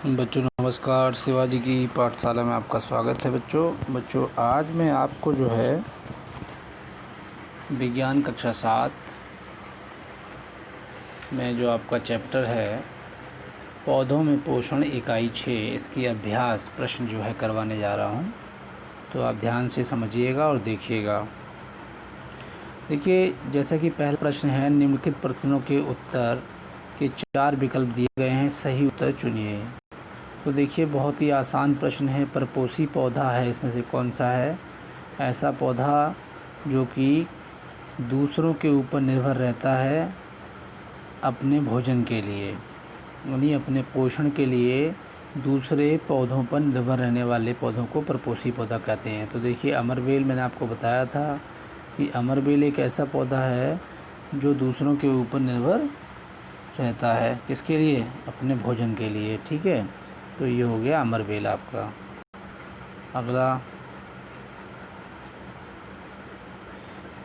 बच्चों नमस्कार। शिवाजी की पाठशाला में आपका स्वागत है। बच्चों आज मैं आपको जो है विज्ञान कक्षा 7 में जो आपका चैप्टर है पौधों में पोषण इकाई 6 इसकी अभ्यास प्रश्न जो है करवाने जा रहा हूँ, तो आप ध्यान से समझिएगा और देखिएगा। देखिए, जैसा कि पहला प्रश्न है, निम्नलिखित प्रश्नों के उत्तर के 4 विकल्प दिए गए हैं, सही उत्तर चुनिए। तो देखिए, बहुत ही आसान प्रश्न है। परपोषी पौधा है, इसमें से कौन सा है? ऐसा पौधा जो कि दूसरों के ऊपर निर्भर रहता है अपने भोजन के लिए, यानी अपने पोषण के लिए दूसरे पौधों पर निर्भर रहने वाले पौधों को परपोषी पौधा कहते हैं। तो देखिए, अमरवेल मैंने आपको बताया था कि अमरवेल एक ऐसा पौधा है जो दूसरों के ऊपर निर्भर रहता है। किसके लिए? अपने भोजन के लिए। ठीक है, तो ये हो गया अमरवेल आपका। अगला,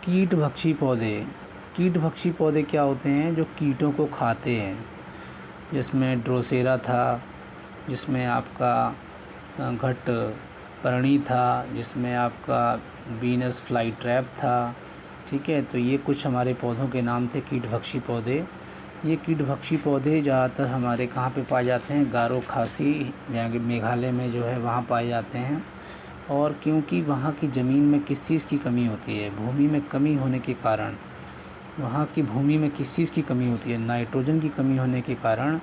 कीटभक्षी पौधे। कीटभक्षी पौधे क्या होते हैं? जो कीटों को खाते हैं, जिसमें ड्रोसेरा था, जिसमें आपका घटपर्णी था, जिसमें आपका वीनस फ्लाई ट्रैप था। ठीक है, तो ये कुछ हमारे पौधों के नाम थे, कीटभक्षी पौधे। ये कीटभक्षी पौधे ज़्यादातर हमारे कहाँ पे पाए जाते हैं? गारो खासी, मेघालय में जो है वहाँ पाए जाते हैं। और क्योंकि वहाँ की ज़मीन में किस चीज़ की कमी होती है? भूमि में कमी होने के कारण, वहाँ की भूमि में किस चीज़ की कमी होती है? नाइट्रोजन की कमी होने के कारण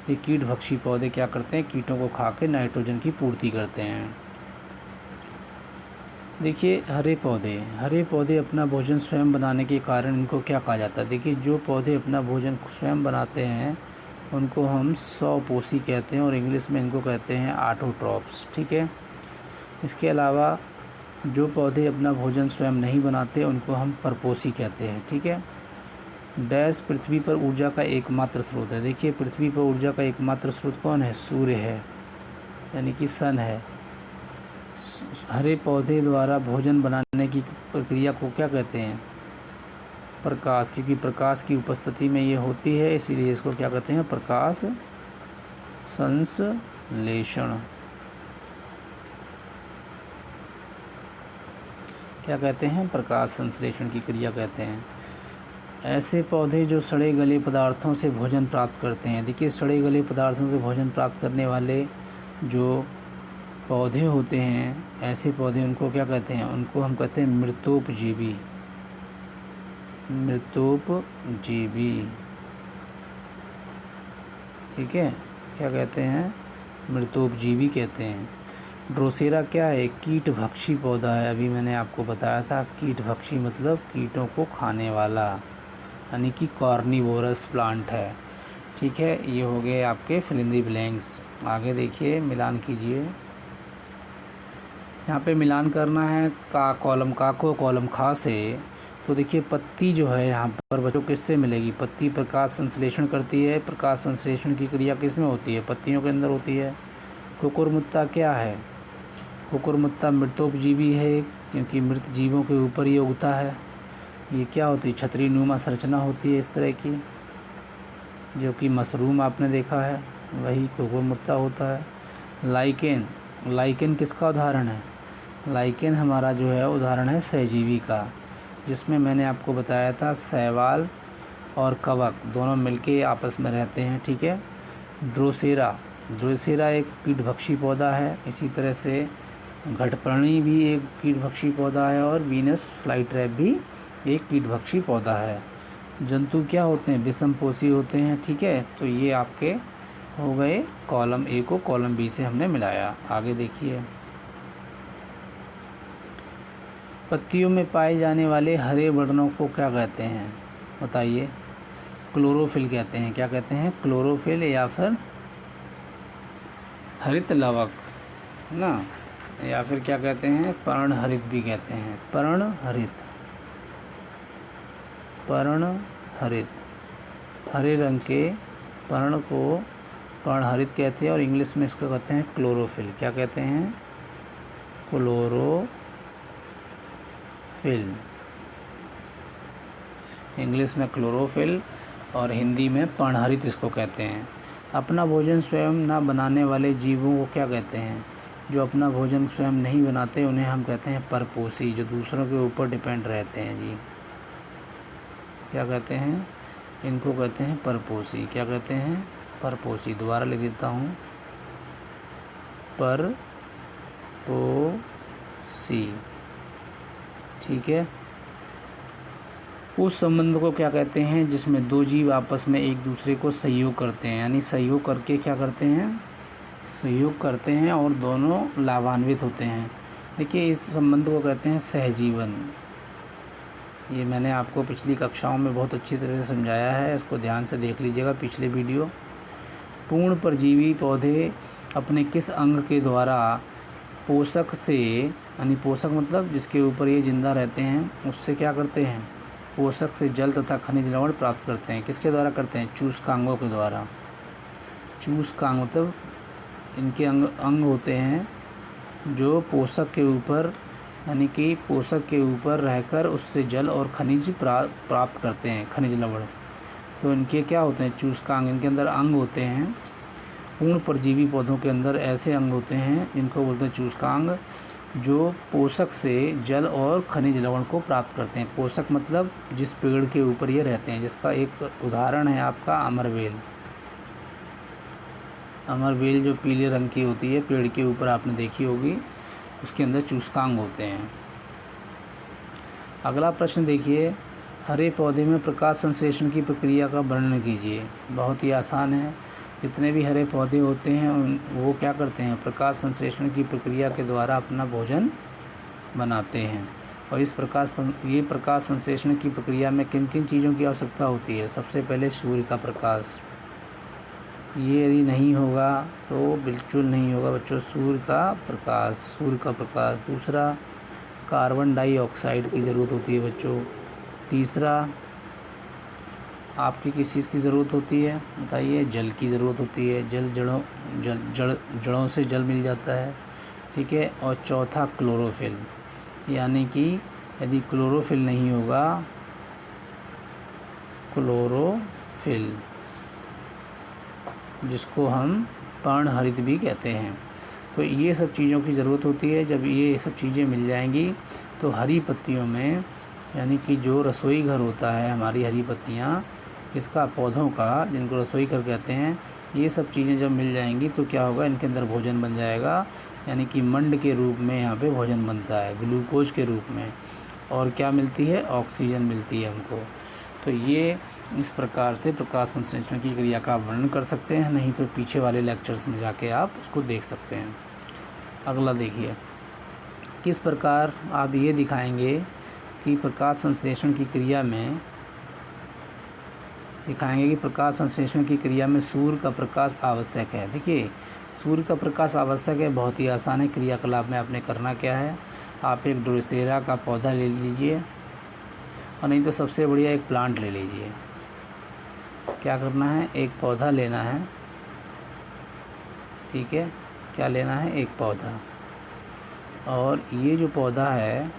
ये कीटभक्षी पौधे क्या करते हैं? कीटों को खा के नाइट्रोजन की पूर्ति करते हैं। देखिए, हरे पौधे अपना भोजन स्वयं बनाने के कारण इनको क्या कहा जाता है? देखिए, जो पौधे अपना भोजन स्वयं बनाते हैं उनको हम स्वपोषी कहते हैं, और इंग्लिश में इनको कहते हैं ऑटोट्रॉफ्स। ठीक है, इसके अलावा जो पौधे अपना भोजन स्वयं नहीं बनाते उनको हम परपोषी कहते हैं। ठीक है, डैश पृथ्वी पर ऊर्जा का एकमात्र स्रोत है। देखिए, पृथ्वी पर ऊर्जा का एकमात्र स्रोत कौन है? सूर्य है, यानी कि सन है। हरे पौधे द्वारा भोजन बनाने की प्रक्रिया को क्या कहते हैं? प्रकाश, क्योंकि प्रकाश की उपस्थिति में ये होती है, इसीलिए इसको क्या कहते हैं? प्रकाश संश्लेषण। क्या कहते हैं? प्रकाश संश्लेषण की क्रिया कहते हैं। ऐसे पौधे जो सड़े गले पदार्थों से भोजन प्राप्त करते हैं। देखिए, सड़े गले पदार्थों से भोजन प्राप्त करने वाले जो पौधे होते हैं, ऐसे पौधे, उनको क्या कहते हैं? उनको हम कहते हैं मृतोपजीवी। मृतोपजीवी। ठीक है, क्या कहते हैं? मृतोपजीवी कहते हैं। ड्रोसेरा क्या है? कीटभक्षी पौधा है। अभी मैंने आपको बताया था, कीटभक्षी मतलब कीटों को खाने वाला, यानी कि कार्निवोरस प्लांट है। ठीक है, ये हो गए आपके फिल इन द ब्लैंक्स। आगे देखिए, मिलान कीजिए। यहाँ पे मिलान करना है का कॉलम का को कॉलम खा से। तो देखिए, पत्ती जो है यहाँ पर बच्चों किससे मिलेगी? पत्ती प्रकाश संश्लेषण करती है। प्रकाश संश्लेषण की क्रिया किस में होती है? पत्तियों के अंदर होती है। कुकुरमुत्ता क्या है? कुकुरमुत्ता मृतोपजीवी है, क्योंकि मृत जीवों के ऊपर ये उगता है। ये क्या होती है? छतरी नुमा संरचना होती है इस तरह की, जो कि मशरूम आपने देखा है, वही कुकुरमुत्ता होता है। लाइकेन किसका उदाहरण है? लाइकेन हमारा जो है उदाहरण है सहजीवी का, जिसमें मैंने आपको बताया था शैवाल और कवक दोनों मिलके आपस में रहते हैं। ठीक है, ड्रोसेरा एक कीटभक्षी पौधा है। इसी तरह से घटपर्णी भी एक कीटभक्षी पौधा है, और वीनस फ्लाई ट्रैप भी एक कीटभक्षी पौधा है। जंतु क्या होते हैं? विषमपोषी होते हैं। ठीक है, तो ये आपके हो गए कॉलम ए को कॉलम बी से हमने मिलाया। आगे देखिए, पत्तियों में पाए जाने वाले हरे वर्णों को क्या कहते हैं? बताइए। क्लोरोफिल कहते हैं। क्या कहते हैं? क्लोरोफिल, या फिर हरित लवक ना, या फिर क्या कहते हैं? पर्णहरित भी कहते हैं। पर्णहरित, हरे रंग के पर्ण को पर्णहरित कहते हैं, और इंग्लिश में इसको कहते हैं क्लोरोफिल। क्या कहते हैं? क्लोरोफिल। इंग्लिश में क्लोरोफिल और हिंदी में पर्णहरित इसको कहते हैं। अपना भोजन स्वयं ना बनाने वाले जीवों को क्या कहते हैं? जो अपना भोजन स्वयं नहीं बनाते उन्हें हम कहते हैं परपोषी, जो दूसरों के ऊपर डिपेंड रहते हैं जी। क्या कहते हैं? इनको कहते हैं परपोषी। क्या कहते हैं? परपोषी। दोबारा लिख देता हूँ, परपोषी। ठीक है। उस संबंध को क्या कहते हैं जिसमें दो जीव आपस में एक दूसरे को सहयोग करते हैं, यानी सहयोग करके क्या करते हैं? सहयोग करते हैं और दोनों लाभान्वित होते हैं। देखिए, इस संबंध को कहते हैं सहजीवन। ये मैंने आपको पिछली कक्षाओं में बहुत अच्छी तरह से समझाया है, इसको ध्यान से देख लीजिएगा पिछले वीडियो। पूर्ण परजीवी पौधे अपने किस अंग के द्वारा पोषक से, यानी पोषक मतलब जिसके ऊपर ये जिंदा रहते हैं, उससे क्या करते हैं? पोषक से जल तथा खनिज लवण प्राप्त करते हैं। किसके द्वारा करते हैं? चूसकांगों के द्वारा। चूसकांग मतलब इनके अंग होते हैं जो पोषक के ऊपर, यानी कि पोषक के ऊपर रहकर उससे जल और खनिज प्राप्त करते हैं, खनिज लवण। तो इनके क्या होते हैं? चूसकांग। इनके अंदर अंग होते हैं। पूर्ण परजीवी पौधों के अंदर ऐसे अंग होते हैं जिनको बोलते हैं चूसकांग, जो पोषक से जल और खनिज लवण को प्राप्त करते हैं। पोषक मतलब जिस पेड़ के ऊपर ये रहते हैं, जिसका एक उदाहरण है आपका अमरवेल। अमरवेल जो पीले रंग की होती है, पेड़ के ऊपर आपने देखी होगी, उसके अंदर चूसकांग होते हैं। अगला प्रश्न देखिए, हरे पौधे में प्रकाश संश्लेषण की प्रक्रिया का वर्णन कीजिए। बहुत ही आसान है। जितने भी हरे पौधे होते हैं वो क्या करते हैं? प्रकाश संश्लेषण की प्रक्रिया के द्वारा अपना भोजन बनाते हैं। और इस प्रकाश संश्लेषण की प्रक्रिया में किन किन चीज़ों की आवश्यकता होती है? सबसे पहले सूर्य का प्रकाश। ये यदि नहीं होगा तो बिल्कुल नहीं होगा बच्चों, सूर्य का प्रकाश। दूसरा, कार्बन डाइऑक्साइड की ज़रूरत होती है बच्चों। तीसरा, आपकी किस चीज़ की ज़रूरत होती है? बताइए। जल की ज़रूरत होती है। जड़ों से जल मिल जाता है। ठीक है। और चौथा, क्लोरोफिल, यानी कि यदि क्लोरोफिल नहीं होगा, क्लोरोफिल जिसको हम पर्णहरित भी कहते हैं, तो ये सब चीज़ों की ज़रूरत होती है। जब ये सब चीज़ें मिल जाएंगी तो हरी पत्तियों में, यानी कि जो रसोई घर होता है, हमारी हरी पत्तियाँ, इसका पौधों का, जिनको रसोई घर कहते हैं, ये सब चीज़ें जब मिल जाएंगी तो क्या होगा? इनके अंदर भोजन बन जाएगा, यानी कि मंड के रूप में यहाँ पे भोजन बनता है, ग्लूकोज के रूप में। और क्या मिलती है? ऑक्सीजन मिलती है हमको। तो ये इस प्रकार से प्रकाश संश्लेषण की क्रिया का वर्णन कर सकते हैं, नहीं तो पीछे वाले लेक्चर्स में जाके आप उसको देख सकते हैं। अगला देखिए, किस प्रकार आप ये दिखाएंगे कि प्रकाश संश्लेषण की क्रिया में सूर्य का प्रकाश आवश्यक है। देखिए, सूर्य का प्रकाश आवश्यक है, बहुत ही आसान है। क्रियाकलाप में आपने करना क्या है? आप एक ड्रोसेरा का पौधा ले लीजिए, और नहीं तो सबसे बढ़िया एक प्लांट ले लीजिए। क्या करना है? एक पौधा लेना है। ठीक है। क्या लेना है? एक पौधा। और ये जो पौधा है,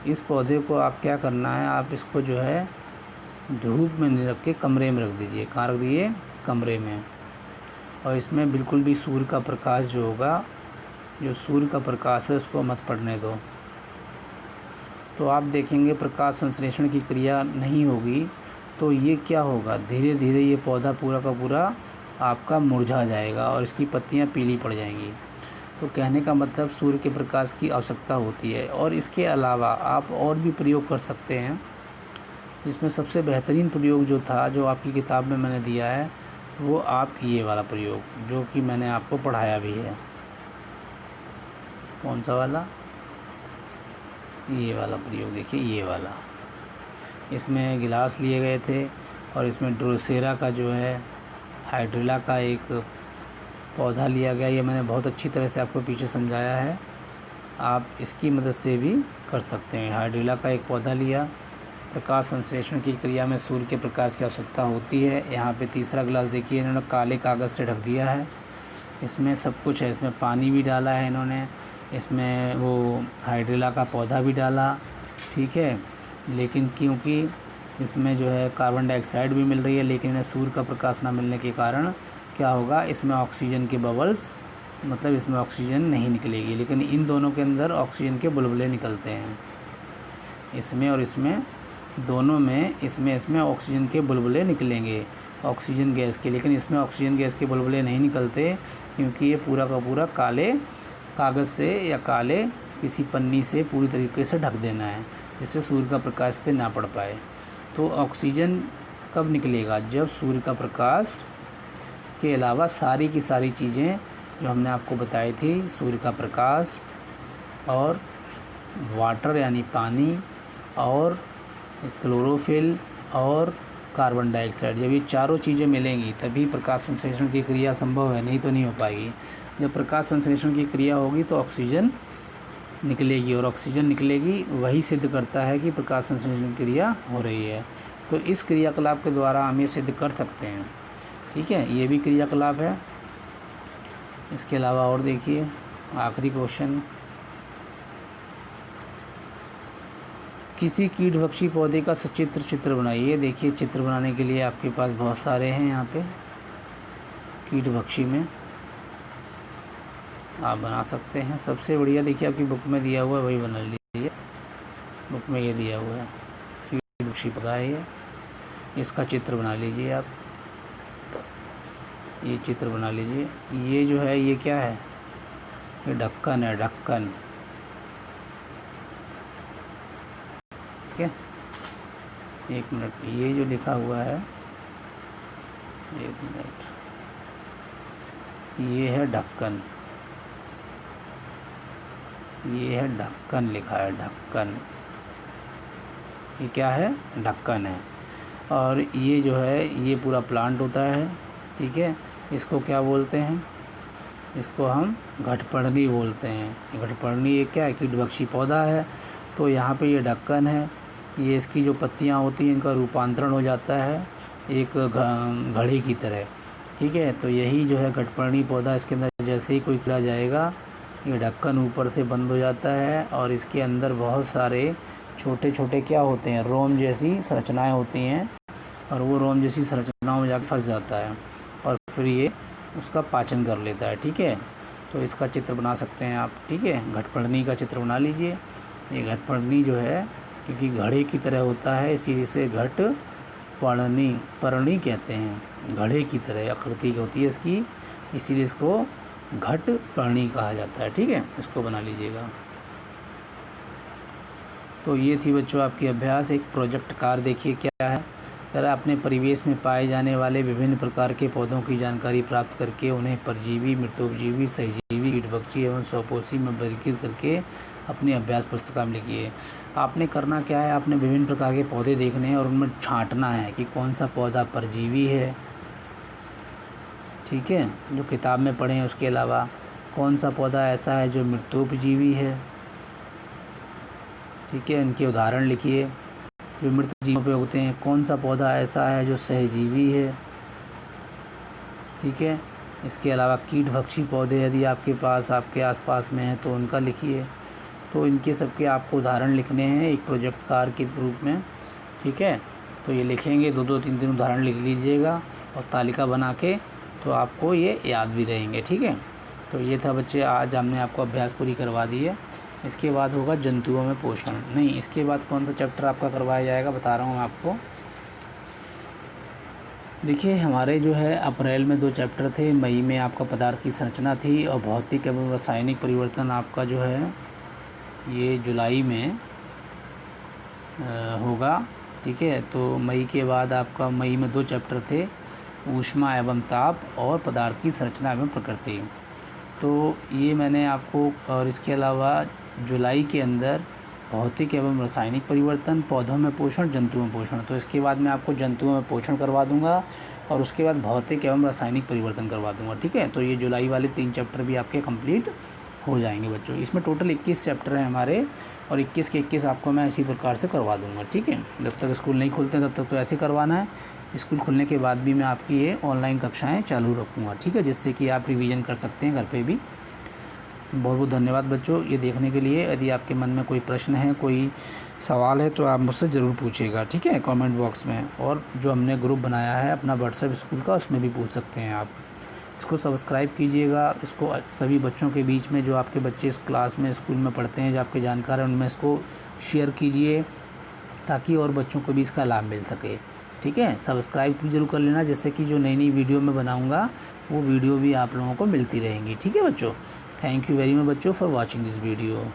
इस पौधे को आप क्या करना है? आप इसको जो है धूप में नहीं रख के कमरे में रख दीजिए। कहाँ रख दीजिए? कमरे में। और इसमें बिल्कुल भी सूर्य का प्रकाश जो होगा, जो सूर्य का प्रकाश है, उसको मत पड़ने दो। तो आप देखेंगे प्रकाश संश्लेषण की क्रिया नहीं होगी तो ये क्या होगा? धीरे धीरे ये पौधा पूरा का पूरा आपका मुरझा जाएगा और इसकी पत्तियां पीली पड़ जाएंगी। तो कहने का मतलब सूर्य के प्रकाश की आवश्यकता होती है। और इसके अलावा आप और भी प्रयोग कर सकते हैं, जिसमें सबसे बेहतरीन प्रयोग जो था, जो आपकी किताब में मैंने दिया है, वो आप ये वाला प्रयोग, जो कि मैंने आपको पढ़ाया भी है। कौन सा वाला? ये वाला प्रयोग। देखिए, ये वाला। इसमें गिलास लिए गए थे और इसमें ड्रोसेरा का जो है हाइड्रिला का एक पौधा लिया गया। ये मैंने बहुत अच्छी तरह से आपको पीछे समझाया है, आप इसकी मदद से भी कर सकते हैं। हाइड्रिला का एक पौधा लिया। प्रकाश संश्लेषण की क्रिया में सूर्य के प्रकाश की आवश्यकता होती है। यहाँ पे तीसरा गिलास देखिए, इन्होंने काले कागज़ से ढक दिया है। इसमें सब कुछ है, इसमें पानी भी डाला है इन्होंने, इसमें वो हाइड्रिला का पौधा भी डाला। ठीक है। लेकिन क्योंकि इसमें जो है कार्बन डाइऑक्साइड भी मिल रही है, लेकिन सूर्य का प्रकाश ना मिलने के कारण क्या होगा, इसमें ऑक्सीजन के बबल्स, मतलब इसमें ऑक्सीजन नहीं निकलेगी, लेकिन इन दोनों के अंदर ऑक्सीजन के बुलबुले निकलते हैं। इसमें और इसमें दोनों में इसमें ऑक्सीजन के बुलबुले निकलेंगे ऑक्सीजन गैस के, लेकिन इसमें ऑक्सीजन गैस के बुलबुले नहीं निकलते, क्योंकि ये पूरा का पूरा काले कागज़ से या काले किसी पन्नी से पूरी तरीके से ढक देना है, जिससे सूर्य का प्रकाश पे ना पड़ पाए। तो ऑक्सीजन कब निकलेगा, जब सूर्य का प्रकाश के अलावा सारी की सारी चीज़ें जो हमने आपको बताई थी, सूर्य का प्रकाश और वाटर यानी पानी और क्लोरोफिल और कार्बन डाइऑक्साइड, जब ये चारों चीज़ें मिलेंगी तभी प्रकाश संश्लेषण की क्रिया संभव है, नहीं तो नहीं हो पाएगी। जब प्रकाश संश्लेषण की क्रिया होगी तो ऑक्सीजन निकलेगी, और ऑक्सीजन निकलेगी वही सिद्ध करता है कि प्रकाश संश्लेषण की क्रिया हो रही है। तो इस क्रियाकलाप के द्वारा हम ये सिद्ध कर सकते हैं, ठीक है, ये भी क्रियाकलाप है। इसके अलावा और देखिए आखिरी क्वेश्चन, किसी कीटभक्षी पौधे का सचित्र चित्र बनाइए। देखिए चित्र बनाने के लिए आपके पास बहुत सारे हैं, यहाँ पे कीटभक्षी में आप बना सकते हैं। सबसे बढ़िया देखिए आपकी बुक में दिया हुआ है वही बना लीजिए, बुक में ये दिया हुआ है कीटभक्षी पौधा है ये, इसका चित्र बना लीजिए आप, ये चित्र बना लीजिए। ये जो है ये क्या है, ये ढक्कन है, ढक्कन, ठीक है। एक मिनट, ये जो लिखा हुआ है, एक मिनट, ये है ढक्कन, ये है ढक्कन लिखा है, ढक्कन, ये क्या है, ढक्कन है। और ये जो है ये पूरा प्लांट होता है, ठीक है। इसको क्या बोलते हैं, इसको हम घटपर्णी बोलते हैं। घटपर्णी ये क्या है, कीटभक्षी पौधा है। तो यहाँ पे ये ढक्कन है, ये इसकी जो पत्तियाँ होती हैं इनका रूपांतरण हो जाता है एक घड़ी की तरह, ठीक है। तो यही जो है घटपर्णी पौधा, इसके अंदर जैसे ही कोई कीड़ा जाएगा ये ढक्कन ऊपर से बंद हो जाता है, और इसके अंदर बहुत सारे छोटे छोटे क्या होते हैं, रोम जैसी संरचनाएं होती हैं, और वो रोम जैसी संरचनाओं में जाकर फंस जाता है और फिर ये उसका पाचन कर लेता है, ठीक है। तो इसका चित्र बना सकते हैं आप, ठीक है, घटपर्णी का चित्र बना लीजिए। ये घटपर्णी जो है क्योंकि घड़े की तरह होता है इसीलिए इसे घटपर्णी पर्णी कहते हैं, घड़े की तरह आकृति होती है इसकी, इसीलिए इसको घटपर्णी कहा जाता है, ठीक है। इसको बना लीजिएगा। तो ये थी बच्चों आपकी अभ्यास। एक प्रोजेक्ट कार्य देखिए क्या है, अगर अपने परिवेश में पाए जाने वाले विभिन्न प्रकार के पौधों की जानकारी प्राप्त करके उन्हें परजीवी, मृतोपजीवी, सहजीवी, कीटभक्षी एवं स्वपोषी में वर्गीकृत करके अपनी अभ्यास पुस्तिका में लिखिए। आपने करना क्या है, आपने विभिन्न प्रकार के पौधे देखने हैं और उनमें छांटना है कि कौन सा पौधा परजीवी है, ठीक है, जो किताब में पढ़े हैं, उसके अलावा कौन सा पौधा ऐसा है जो मृतोपजीवी है, ठीक है, इनके उदाहरण लिखिए जो मृत जीवों पे उगते हैं। कौन सा पौधा ऐसा है जो सहजीवी है, ठीक है। इसके अलावा कीटभक्षी पौधे यदि आपके पास आपके आसपास में हैं तो उनका लिखिए। तो इनके सबके आपको उदाहरण लिखने हैं एक प्रोजेक्ट कार्य के रूप में, ठीक है। तो ये लिखेंगे, 2-2, 3-3 उदाहरण लिख लीजिएगा और तालिका बना के, तो आपको ये याद भी रहेंगे, ठीक है। तो ये था बच्चे, आज हमने आपको अभ्यास पूरी करवा दी है। इसके बाद होगा जंतुओं में पोषण, नहीं इसके बाद कौन सा चैप्टर आपका करवाया जाएगा बता रहा हूँ मैं आपको। देखिए हमारे जो है अप्रैल में 2 चैप्टर थे, मई में आपका पदार्थ की संरचना थी और भौतिक एवं रासायनिक परिवर्तन आपका जो है ये जुलाई में होगा, ठीक है। तो मई के बाद आपका मई में 2 चैप्टर थे, ऊष्मा एवं ताप और पदार्थ की संरचना एवं प्रकृति। तो ये मैंने आपको, और इसके अलावा जुलाई के अंदर भौतिक एवं रासायनिक परिवर्तन, पौधों में पोषण, जंतुओं में पोषण। तो इसके बाद मैं आपको जंतुओं में पोषण करवा दूंगा और उसके बाद भौतिक एवं रासायनिक परिवर्तन करवा दूंगा, ठीक है। तो ये जुलाई वाले 3 चैप्टर भी आपके कंप्लीट हो जाएंगे बच्चों। इसमें टोटल 21 चैप्टर हैं हमारे, और 21 के 21 आपको मैं इसी प्रकार से करवा दूंगा, ठीक है। जब तक स्कूल नहीं खुलते तब तक तो ऐसे करवाना है, स्कूल खुलने के बाद भी मैं आपकी ये ऑनलाइन कक्षाएँ चालू रखूँगा, ठीक है, जिससे कि आप रिवीजन कर सकते हैं घर पर भी। बहुत बहुत धन्यवाद बच्चों ये देखने के लिए। यदि आपके मन में कोई प्रश्न है, कोई सवाल है तो आप मुझसे ज़रूर पूछिएगा, ठीक है, कमेंट बॉक्स में। और जो हमने ग्रुप बनाया है अपना व्हाट्सएप स्कूल का, उसमें भी पूछ सकते हैं आप। इसको सब्सक्राइब कीजिएगा, इसको सभी बच्चों के बीच में, जो आपके बच्चे इस क्लास में स्कूल में पढ़ते हैं, जो आपके जानकार हैं, उनमें इसको शेयर कीजिए ताकि और बच्चों को भी इसका लाभ मिल सके, ठीक है। सब्सक्राइब भी ज़रूर कर लेना, जिससे कि जो नई नई वीडियो मैं बनाऊँगा वो वीडियो भी आप लोगों को मिलती रहेंगी, ठीक है बच्चों। थैंक यू वेरी मच बच्चों फॉर वॉचिंग दिस वीडियो।